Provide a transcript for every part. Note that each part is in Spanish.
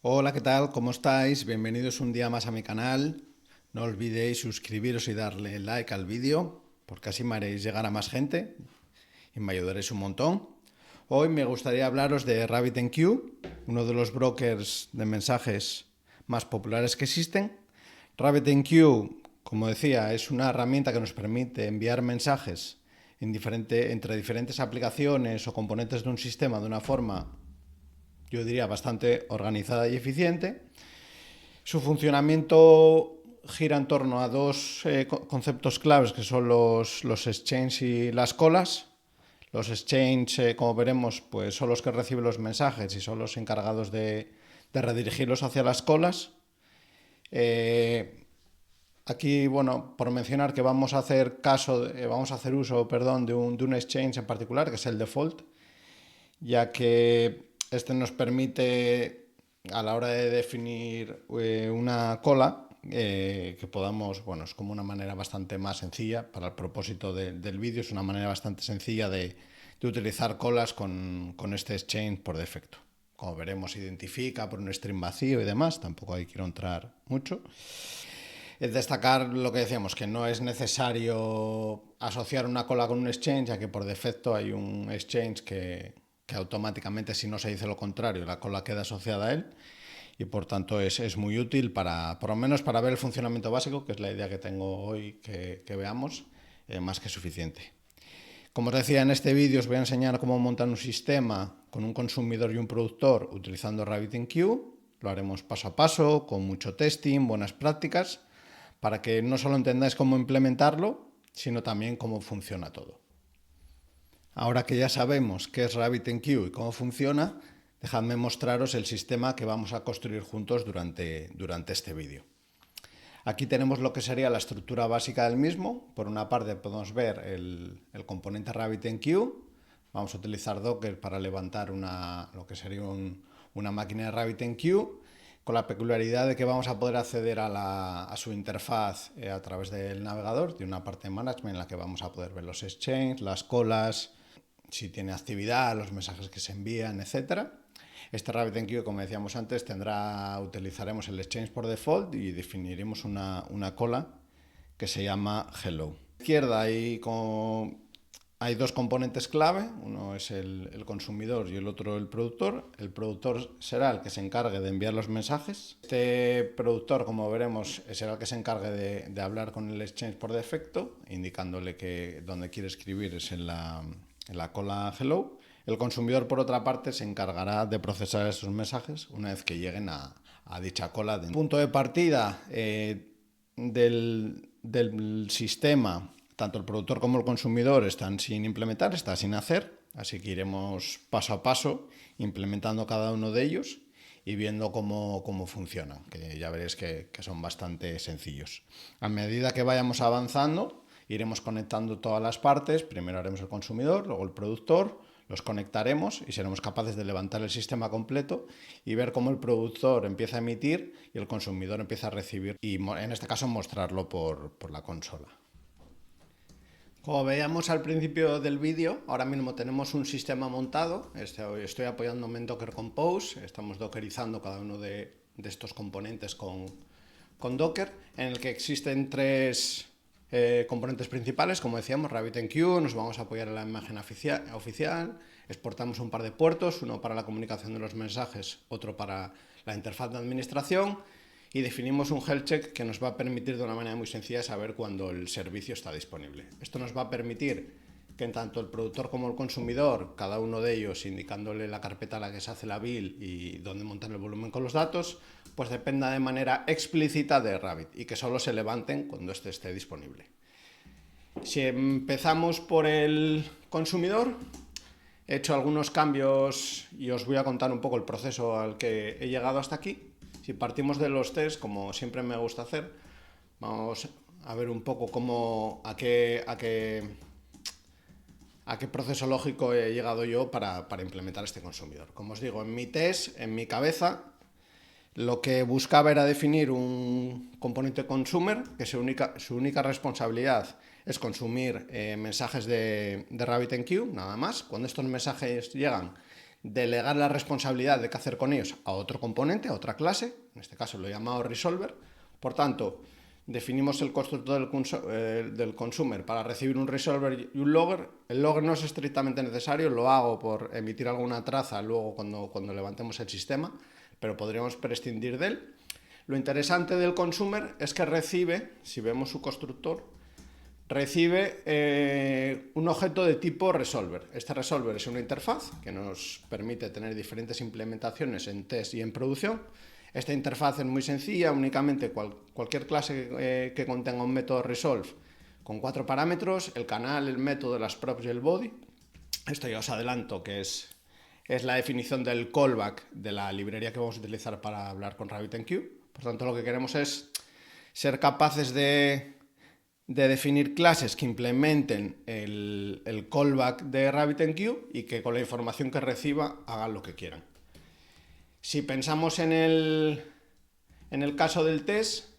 Hola, ¿qué tal? ¿Cómo estáis? Bienvenidos un día más a mi canal. No olvidéis suscribiros y darle like al vídeo, porque así me haréis llegar a más gente y me ayudaréis un montón. Hoy me gustaría hablaros de RabbitMQ, uno de los brokers de mensajes más populares que existen. RabbitMQ, como decía, es una herramienta que nos permite enviar mensajes entre diferentes aplicaciones o componentes de un sistema de una forma, yo diría, bastante organizada y eficiente. Su funcionamiento gira en torno a dos conceptos claves, que son los exchange y las colas. Los exchange, como veremos, pues son los que reciben los mensajes y son los encargados de redirigirlos hacia las colas. Aquí, bueno, por mencionar que vamos a hacer uso, perdón, de un exchange en particular, que es el default, ya que este nos permite, a la hora de definir una cola, que podamos, bueno, es como una manera bastante más sencilla para el propósito del vídeo, es una manera bastante sencilla de utilizar colas con este exchange por defecto. Como veremos, identifica por un string vacío y demás, tampoco ahí quiero entrar mucho. Es destacar lo que decíamos, que no es necesario asociar una cola con un exchange, ya que por defecto hay un exchange que automáticamente, si no se dice lo contrario, la cola queda asociada a él, y por tanto es muy útil para, por lo menos para ver el funcionamiento básico, que es la idea que tengo hoy que veamos, más que suficiente. Como os decía, en este vídeo os voy a enseñar cómo montar un sistema con un consumidor y un productor utilizando RabbitMQ. Lo haremos paso a paso, con mucho testing, buenas prácticas, para que no solo entendáis cómo implementarlo, sino también cómo funciona todo. Ahora que ya sabemos qué es RabbitMQ y cómo funciona, dejadme mostraros el sistema que vamos a construir juntos durante este vídeo. Aquí tenemos lo que sería la estructura básica del mismo. Por una parte podemos ver el componente RabbitMQ. Vamos a utilizar Docker para levantar lo que sería una máquina de RabbitMQ, con la peculiaridad de que vamos a poder acceder a su interfaz a través del navegador, de una parte de management en la que vamos a poder ver los exchanges, las colas, si tiene actividad, los mensajes que se envían, etc. Este RabbitMQ, como decíamos antes, utilizaremos el exchange por default y definiremos una cola que se llama hello. A la izquierda hay dos componentes clave, uno es el consumidor y el otro el productor. El productor será el que se encargue de enviar los mensajes. Este productor, como veremos, será el que se encargue de hablar con el exchange por defecto, indicándole que donde quiere escribir es en la cola hello. El consumidor, por otra parte, se encargará de procesar esos mensajes una vez que lleguen a dicha cola. El punto de partida del sistema, tanto el productor como el consumidor están sin implementar, está sin hacer, así que iremos paso a paso implementando cada uno de ellos y viendo cómo funcionan, que ya veréis que son bastante sencillos. A medida que vayamos avanzando, iremos conectando todas las partes. Primero haremos el consumidor, luego el productor, los conectaremos y seremos capaces de levantar el sistema completo y ver cómo el productor empieza a emitir y el consumidor empieza a recibir, y en este caso mostrarlo por la consola. Como veíamos al principio del vídeo, ahora mismo tenemos un sistema montado. Estoy apoyándome en Docker Compose, estamos dockerizando cada uno de estos componentes con Docker, en el que existen tres componentes principales. Como decíamos, RabbitMQ, nos vamos a apoyar en la imagen oficial, exportamos un par de puertos, uno para la comunicación de los mensajes, otro para la interfaz de administración, y definimos un health check que nos va a permitir de una manera muy sencilla saber cuándo el servicio está disponible. Esto nos va a permitir que tanto el productor como el consumidor, cada uno de ellos indicándole la carpeta a la que se hace la build y dónde montar el volumen con los datos, pues dependa de manera explícita de Rabbit y que solo se levanten cuando este esté disponible. Si empezamos por el consumidor, he hecho algunos cambios y os voy a contar un poco el proceso al que he llegado hasta aquí. Si partimos de los tests, como siempre me gusta hacer, vamos a ver un poco a qué proceso lógico he llegado yo para implementar este consumidor. Como os digo, en mi test, en mi cabeza, lo que buscaba era definir un componente consumer, que su única responsabilidad es consumir mensajes de RabbitMQ, nada más. Cuando estos mensajes llegan, delegar la responsabilidad de qué hacer con ellos a otro componente, a otra clase, en este caso lo he llamado resolver. Por tanto, definimos el constructor del consumer para recibir un resolver y un logger. El logger no es estrictamente necesario, lo hago por emitir alguna traza luego cuando levantemos el sistema, pero podríamos prescindir de él. Lo interesante del consumer es que recibe, si vemos su constructor, recibe un objeto de tipo resolver. Este resolver es una interfaz que nos permite tener diferentes implementaciones en test y en producción. Esta interfaz es muy sencilla, únicamente cualquier clase que contenga un método resolve con 4 parámetros, el canal, el método, las props y el body. Esto ya os adelanto que es la definición del callback de la librería que vamos a utilizar para hablar con RabbitMQ. Por tanto, lo que queremos es ser capaces de definir clases que implementen el callback de RabbitMQ y que con la información que reciba hagan lo que quieran. Si pensamos en el caso del test,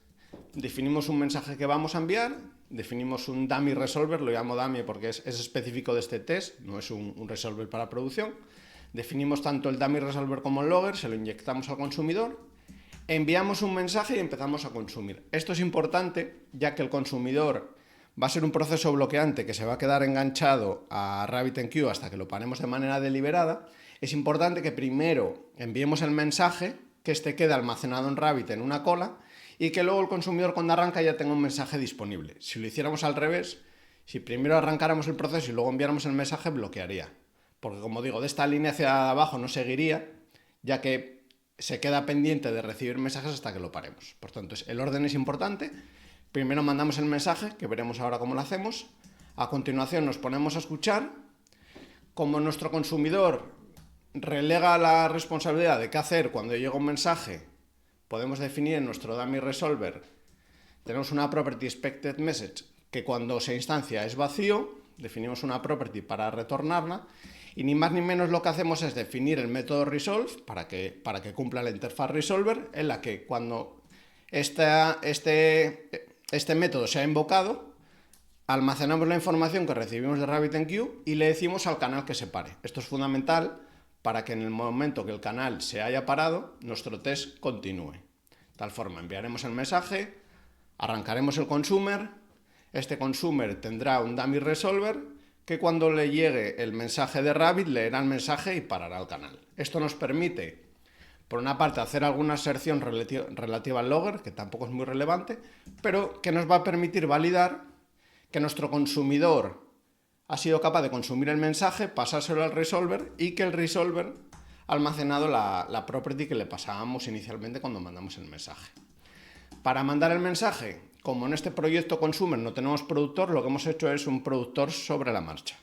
definimos un mensaje que vamos a enviar, definimos un dummy resolver, lo llamo dummy porque es específico de este test, no es un resolver para producción. Definimos tanto el dummy resolver como el logger, se lo inyectamos al consumidor, enviamos un mensaje y empezamos a consumir. Esto es importante ya que el consumidor va a ser un proceso bloqueante que se va a quedar enganchado a RabbitMQ hasta que lo paremos de manera deliberada. Es importante que primero enviemos el mensaje, que este quede almacenado en Rabbit en una cola y que luego el consumidor cuando arranca ya tenga un mensaje disponible. Si lo hiciéramos al revés, si primero arrancáramos el proceso y luego enviáramos el mensaje, bloquearía. Porque como digo, de esta línea hacia abajo no seguiría, ya que se queda pendiente de recibir mensajes hasta que lo paremos. Por tanto, el orden es importante. Primero mandamos el mensaje, que veremos ahora cómo lo hacemos. A continuación nos ponemos a escuchar. Como nuestro consumidor relega la responsabilidad de qué hacer cuando llega un mensaje, podemos definir en nuestro dummy resolver, tenemos una property expected message que cuando se instancia es vacío, definimos una property para retornarla y ni más ni menos lo que hacemos es definir el método resolve para que cumpla la interfaz resolver, en la que cuando este método se ha invocado, almacenamos la información que recibimos de RabbitMQ y le decimos al canal que se pare. Esto es fundamental para que en el momento que el canal se haya parado, nuestro test continúe. De tal forma, enviaremos el mensaje, arrancaremos el consumer, este consumer tendrá un dummy resolver que cuando le llegue el mensaje de Rabbit leerá el mensaje y parará el canal. Esto nos permite, por una parte, hacer alguna aserción relativa al logger, que tampoco es muy relevante, pero que nos va a permitir validar que nuestro consumidor ha sido capaz de consumir el mensaje, pasárselo al resolver y que el resolver ha almacenado la property que le pasábamos inicialmente cuando mandamos el mensaje. Para mandar el mensaje, como en este proyecto consumer no tenemos productor, lo que hemos hecho es un productor sobre la marcha.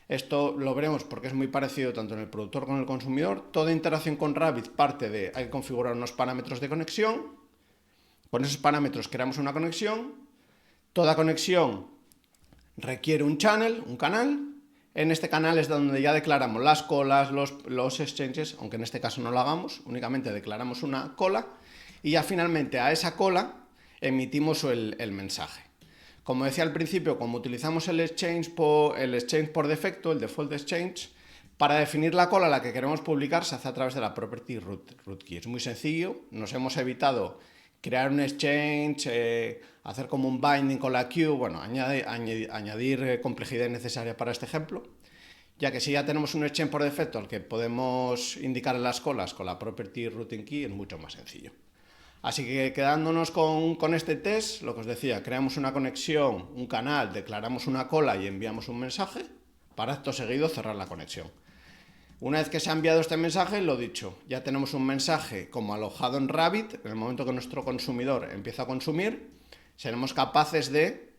Esto lo veremos porque es muy parecido tanto en el productor como en el consumidor. Toda interacción con Rabbit parte de hay que configurar unos parámetros de conexión. Con esos parámetros creamos una conexión. Toda conexión requiere un channel, un canal. En este canal es donde ya declaramos las colas, los exchanges, aunque en este caso no lo hagamos, únicamente declaramos una cola y ya finalmente a esa cola emitimos el mensaje. Como decía al principio, como utilizamos el exchange por defecto, el default exchange, para definir la cola a la que queremos publicar se hace a través de la property root key. Es muy sencillo, nos hemos evitado crear un exchange, hacer como un binding con la queue, bueno, añadir complejidad innecesaria para este ejemplo, ya que si ya tenemos un exchange por defecto al que podemos indicar en las colas con la property routing key es mucho más sencillo. Así que quedándonos con este test, lo que os decía, creamos una conexión, un canal, declaramos una cola y enviamos un mensaje, para acto seguido cerrar la conexión. Una vez que se ha enviado este mensaje, lo dicho, ya tenemos un mensaje como alojado en Rabbit. En el momento que nuestro consumidor empieza a consumir, seremos capaces de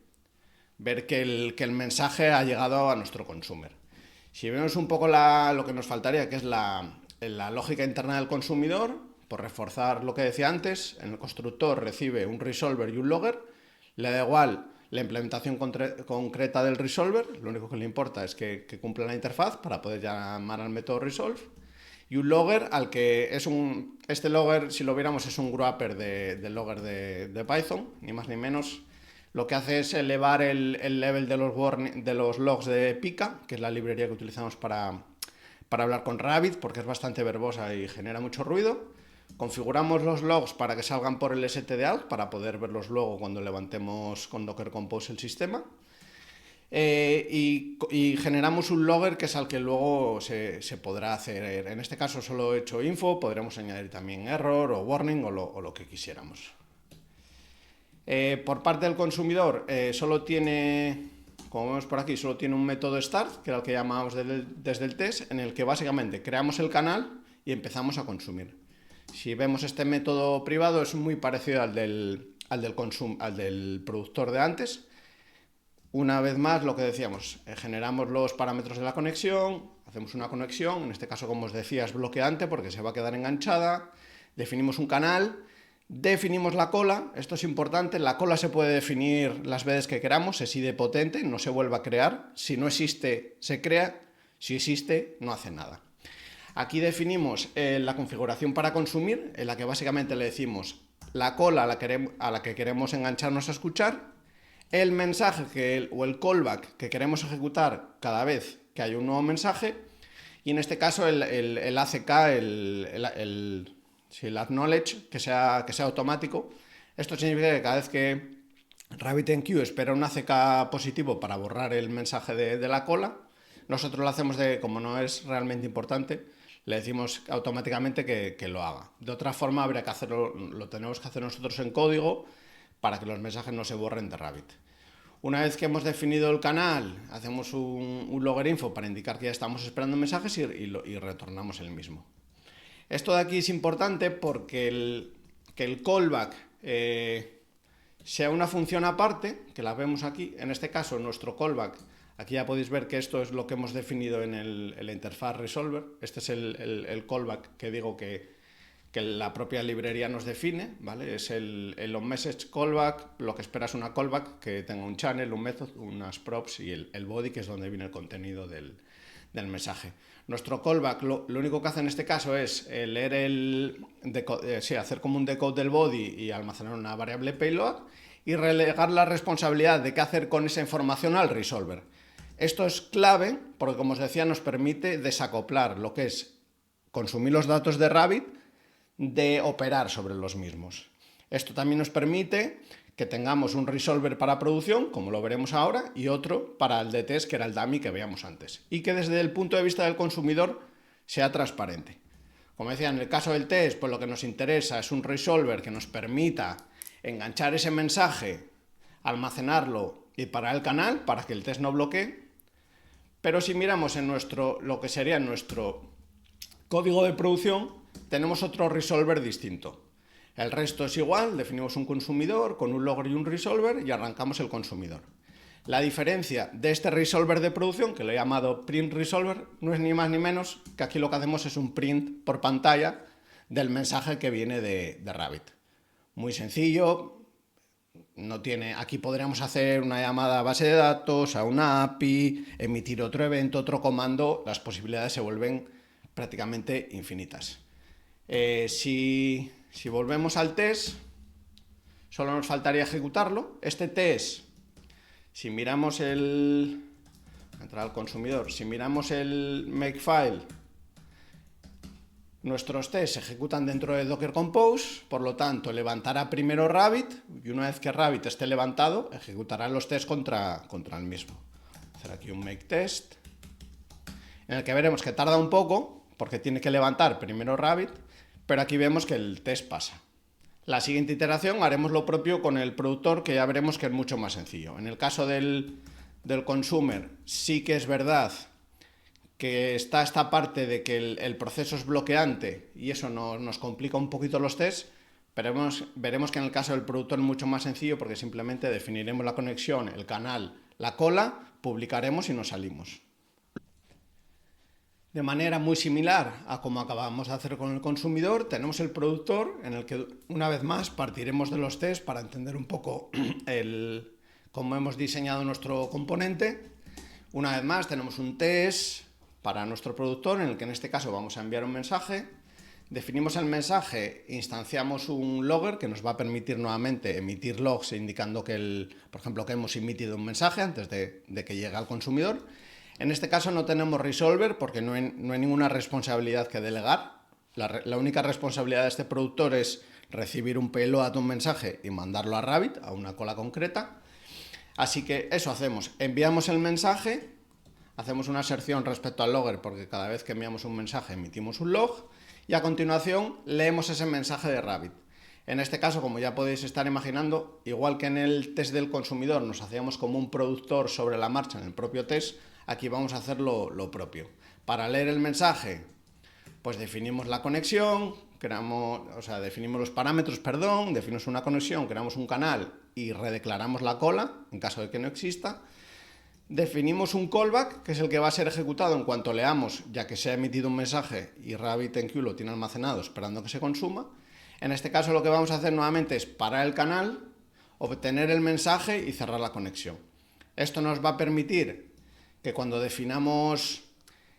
ver que el mensaje ha llegado a nuestro consumer. Si vemos un poco lo que nos faltaría, que es la lógica interna del consumidor, por reforzar lo que decía antes, en el constructor recibe un resolver y un logger, le da igual la implementación concreta del resolver, lo único que le importa es que cumpla la interfaz para poder llamar al método resolve, y un logger al que este logger, si lo viéramos, es un wrapper del logger de Python, ni más ni menos. Lo que hace es elevar el level de los logs de Pika, que es la librería que utilizamos para para hablar con Rabbit porque es bastante verbosa y genera mucho ruido. Configuramos los logs para que salgan por el stdout para poder verlos luego cuando levantemos con Docker Compose el sistema. Y generamos un logger que es al que luego se podrá hacer. En este caso solo he hecho info, podremos añadir también error o warning o lo que quisiéramos. Por parte del consumidor solo tiene, como vemos por aquí, solo tiene un método start, que era el que llamábamos desde el test, en el que básicamente creamos el canal y empezamos a consumir. Si vemos este método privado es muy parecido al del productor de antes. Una vez más, lo que decíamos, generamos los parámetros de la conexión, hacemos una conexión, en este caso, como os decía, es bloqueante porque se va a quedar enganchada, definimos un canal, definimos la cola, esto es importante, la cola se puede definir las veces que queramos, es idempotente, no se vuelve a crear, si no existe, se crea, si existe, no hace nada. Aquí definimos la configuración para consumir, en la que básicamente le decimos la cola a la que queremos engancharnos a escuchar, el mensaje o el callback que queremos ejecutar cada vez que hay un nuevo mensaje, y en este caso el ACK, el acknowledge, que sea automático. Esto significa que cada vez que RabbitMQ espera un ACK positivo para borrar el mensaje de la cola, nosotros lo hacemos como no es realmente importante, le decimos automáticamente que lo haga. De otra forma habría que hacerlo, lo tenemos que hacer nosotros en código para que los mensajes no se borren de Rabbit. Una vez que hemos definido el canal, hacemos un logger info para indicar que ya estamos esperando mensajes y retornamos el mismo. Esto de aquí es importante porque que el callback sea una función aparte, que la vemos aquí, en este caso nuestro callback, aquí ya podéis ver que esto es lo que hemos definido en el interfaz resolver, este es el callback que digo que la propia librería nos define, ¿vale? Es el onMessage callback, lo que espera es una callback que tenga un channel, un method, unas props y el body, que es donde viene el contenido del mensaje. Nuestro callback lo único que hace en este caso es leer hacer como un decode del body y almacenar una variable payload y relegar la responsabilidad de qué hacer con esa información al resolver. Esto es clave porque, como os decía, nos permite desacoplar lo que es consumir los datos de Rabbit de operar sobre los mismos. Esto también nos permite que tengamos un resolver para producción, como lo veremos ahora, y otro para el de test, que era el dummy que veíamos antes. Y que desde el punto de vista del consumidor sea transparente. Como decía, en el caso del test, pues lo que nos interesa es un resolver que nos permita enganchar ese mensaje, almacenarlo y parar el canal para que el test no bloquee. Pero si miramos en lo que sería nuestro código de producción, tenemos otro resolver distinto. El resto es igual, definimos un consumidor con un logger y un resolver y arrancamos el consumidor. La diferencia de este resolver de producción, que lo he llamado print resolver, no es ni más ni menos que aquí lo que hacemos es un print por pantalla del mensaje que viene de Rabbit. Muy sencillo, aquí podríamos hacer una llamada a base de datos, a una API, emitir otro evento, otro comando, las posibilidades se vuelven prácticamente infinitas. Si volvemos al test, solo nos faltaría ejecutarlo. Este test, si miramos entrar al consumidor, si miramos el makefile, nuestros tests se ejecutan dentro de Docker Compose, por lo tanto levantará primero Rabbit y una vez que Rabbit esté levantado, ejecutará los tests contra el mismo. Voy a hacer aquí un make test, en el que veremos que tarda un poco, porque tiene que levantar primero Rabbit, pero aquí vemos que el test pasa. La siguiente iteración haremos lo propio con el productor, que ya veremos que es mucho más sencillo. En el caso del consumer, sí que es verdad que está esta parte de que el proceso es bloqueante y eso nos complica un poquito los tests, pero veremos que en el caso del productor es mucho más sencillo porque simplemente definiremos la conexión, el canal, la cola, publicaremos y nos salimos. De manera muy similar a como acabamos de hacer con el consumidor, tenemos el productor en el que una vez más partiremos de los tests para entender un poco cómo hemos diseñado nuestro componente. Una vez más tenemos un test para nuestro productor en el que en este caso vamos a enviar un mensaje. Definimos el mensaje, instanciamos un logger que nos va a permitir nuevamente emitir logs indicando que, por ejemplo, que hemos emitido un mensaje antes de que llegue al consumidor. En este caso no tenemos resolver porque no hay ninguna responsabilidad que delegar. La única responsabilidad de este productor es recibir un payload, un mensaje y mandarlo a Rabbit, a una cola concreta. Así que eso hacemos, enviamos el mensaje, hacemos una aserción respecto al logger porque cada vez que enviamos un mensaje emitimos un log y a continuación leemos ese mensaje de Rabbit. En este caso, como ya podéis estar imaginando, igual que en el test del consumidor nos hacíamos como un productor sobre la marcha en el propio test, aquí vamos a hacer lo propio. Para leer el mensaje, pues definimos la conexión, definimos los parámetros, definimos una conexión, creamos un canal y redeclaramos la cola en caso de que no exista. Definimos un callback, que es el que va a ser ejecutado en cuanto leamos, ya que se ha emitido un mensaje y RabbitMQ lo tiene almacenado esperando que se consuma. En este caso lo que vamos a hacer nuevamente es parar el canal, obtener el mensaje y cerrar la conexión. Esto nos va a permitir que cuando definamos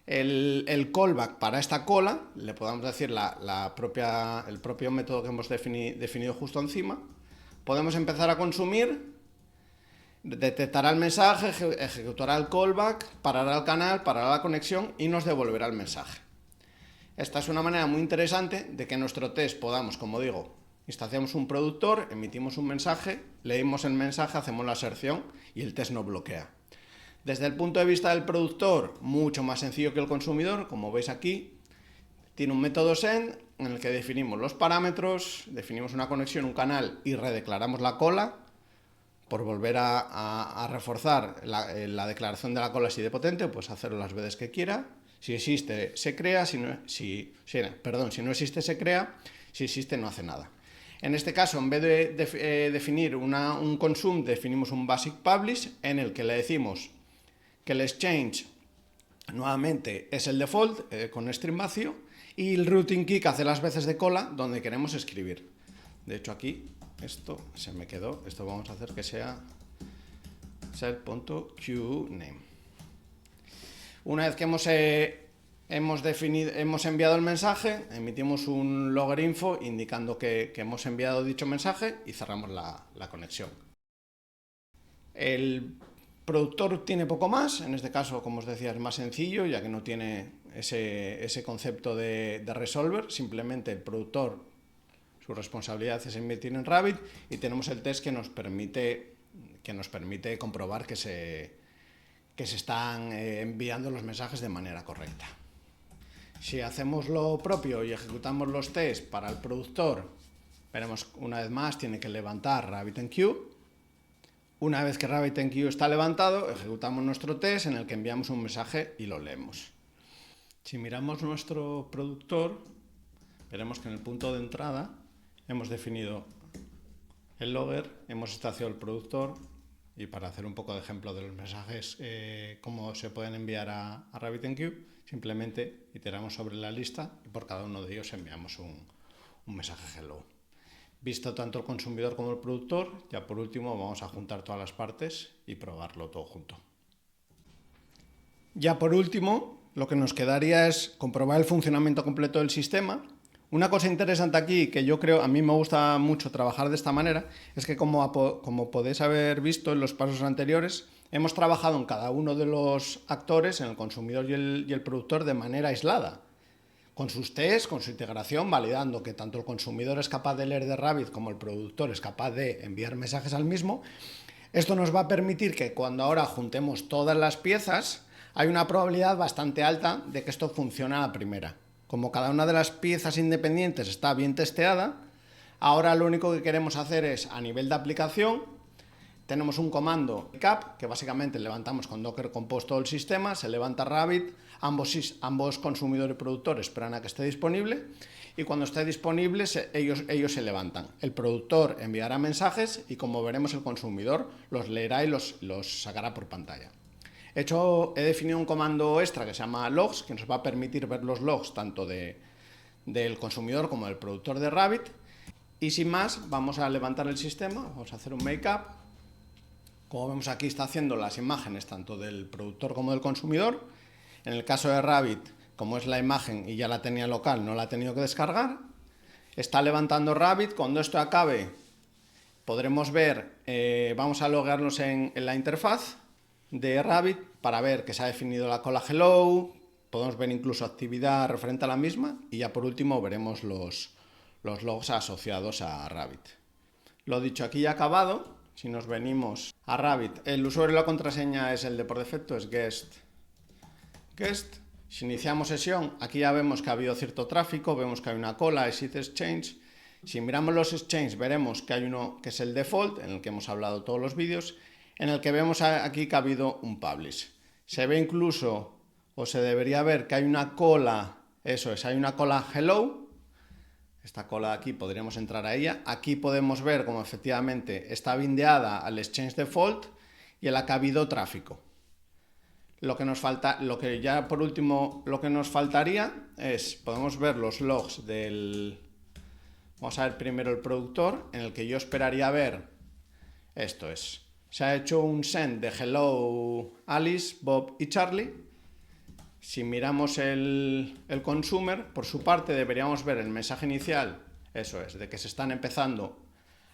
el callback para esta cola, le podamos decir el propio método que hemos definido justo encima, podemos empezar a consumir, detectará el mensaje, ejecutará el callback, parará el canal, parará la conexión y nos devolverá el mensaje. Esta es una manera muy interesante de que en nuestro test podamos, como digo, instanciamos un productor, emitimos un mensaje, leímos el mensaje, hacemos la aserción y el test no bloquea. Desde el punto de vista del productor, mucho más sencillo que el consumidor, como veis aquí, tiene un método send en el que definimos los parámetros, definimos una conexión, un canal y redeclaramos la cola. Por volver a reforzar la declaración de la cola así de potente, pues hacerlo las veces que quiera. Si existe, se crea, si no existe, se crea, si existe, no hace nada. En este caso, en vez de definir un consume, definimos un basic publish en el que le decimos que el exchange nuevamente es el default con string vacío y el routing key que hace las veces de cola donde queremos escribir. De hecho aquí esto se me quedó, esto vamos a hacer que sea set.queueName. Una vez que hemos enviado el mensaje, emitimos un logger info indicando que hemos enviado dicho mensaje y cerramos la conexión. El productor tiene poco más, en este caso, como os decía, es más sencillo, ya que no tiene ese concepto de resolver, simplemente el productor, su responsabilidad es emitir en Rabbit y tenemos el test que nos permite comprobar que se están enviando los mensajes de manera correcta. Si hacemos lo propio y ejecutamos los tests para el productor, veremos una vez más tiene que levantar RabbitMQ. Una vez que RabbitMQ está levantado, ejecutamos nuestro test en el que enviamos un mensaje y lo leemos. Si miramos nuestro productor, veremos que en el punto de entrada hemos definido el logger, hemos instanciado el productor y para hacer un poco de ejemplo de los mensajes, cómo se pueden enviar a RabbitMQ, simplemente iteramos sobre la lista y por cada uno de ellos enviamos un mensaje hello. Visto tanto el consumidor como el productor, ya por último vamos a juntar todas las partes y probarlo todo junto. Ya por último, lo que nos quedaría es comprobar el funcionamiento completo del sistema. Una cosa interesante aquí, que yo creo, a mí me gusta mucho trabajar de esta manera, es que como podéis haber visto en los pasos anteriores, hemos trabajado en cada uno de los actores, en el consumidor y el productor, de manera aislada. Con sus tests, con su integración, validando que tanto el consumidor es capaz de leer de Rabbit como el productor es capaz de enviar mensajes al mismo. Esto nos va a permitir que cuando ahora juntemos todas las piezas, hay una probabilidad bastante alta de que esto funcione a la primera. Como cada una de las piezas independientes está bien testeada, ahora lo único que queremos hacer es, a nivel de aplicación, tenemos un comando cap que básicamente levantamos con Docker Compose todo el sistema, se levanta Rabbit, ambos consumidor y productor esperan a que esté disponible y cuando esté disponible ellos se levantan. El productor enviará mensajes y como veremos el consumidor los leerá y los sacará por pantalla. He definido un comando extra que se llama logs, que nos va a permitir ver los logs tanto del consumidor como del productor de Rabbit. Y sin más, vamos a levantar el sistema, vamos a hacer un make-up. Como vemos aquí está haciendo las imágenes tanto del productor como del consumidor. En el caso de Rabbit, como es la imagen y ya la tenía local, no la ha tenido que descargar. Está levantando Rabbit, cuando esto acabe podremos ver, vamos a loguearnos en la interfaz. de Rabbit para ver que se ha definido la cola hello, podemos ver incluso actividad referente a la misma y ya por último veremos los logs asociados a Rabbit. Lo dicho, aquí ya acabado. Si nos venimos a Rabbit, el usuario y la contraseña es el de por defecto, es guest. Si iniciamos sesión, aquí ya vemos que ha habido cierto tráfico, vemos que hay una cola, exit exchange. Si miramos los exchanges, veremos que hay uno que es el default, en el que hemos hablado todos los vídeos, en el que vemos aquí que ha habido un publish. Se ve incluso, o se debería ver, que hay una cola, eso es, hay una cola hello. Esta cola de aquí podríamos entrar a ella. Aquí podemos ver como efectivamente está bindeada al exchange default y en la que ha habido tráfico. Lo que nos falta, lo que ya por último, lo que nos faltaría es, podemos ver los logs del, vamos a ver primero el productor, en el que yo esperaría ver, esto es, se ha hecho un send de hello Alice, Bob y Charlie. Si miramos el consumer, por su parte deberíamos ver el mensaje inicial, eso es, de que se están empezando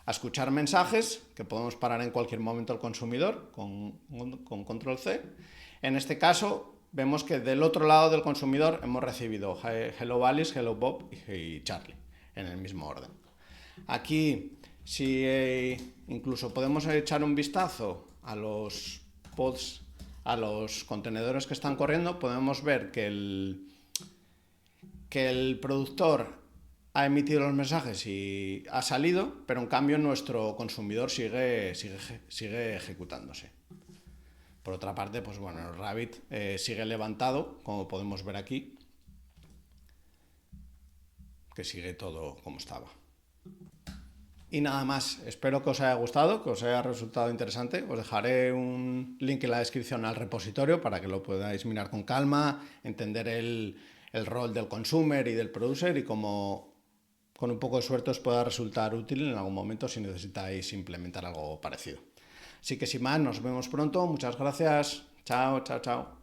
a escuchar mensajes, que podemos parar en cualquier momento al consumidor con control C. En este caso, vemos que del otro lado del consumidor hemos recibido hello Alice, hello Bob y Charlie, en el mismo orden. Aquí, si incluso podemos echar un vistazo a los pods, a los contenedores que están corriendo, podemos ver que el productor ha emitido los mensajes y ha salido, pero en cambio nuestro consumidor sigue ejecutándose. Por otra parte, pues bueno, el Rabbit sigue levantado, como podemos ver aquí, que sigue todo como estaba. Y nada más, espero que os haya gustado, que os haya resultado interesante. Os dejaré un link en la descripción al repositorio para que lo podáis mirar con calma, entender el rol del consumer y del producer y cómo con un poco de suerte os pueda resultar útil en algún momento si necesitáis implementar algo parecido. Así que sin más, nos vemos pronto. Muchas gracias. Chao, chao, chao.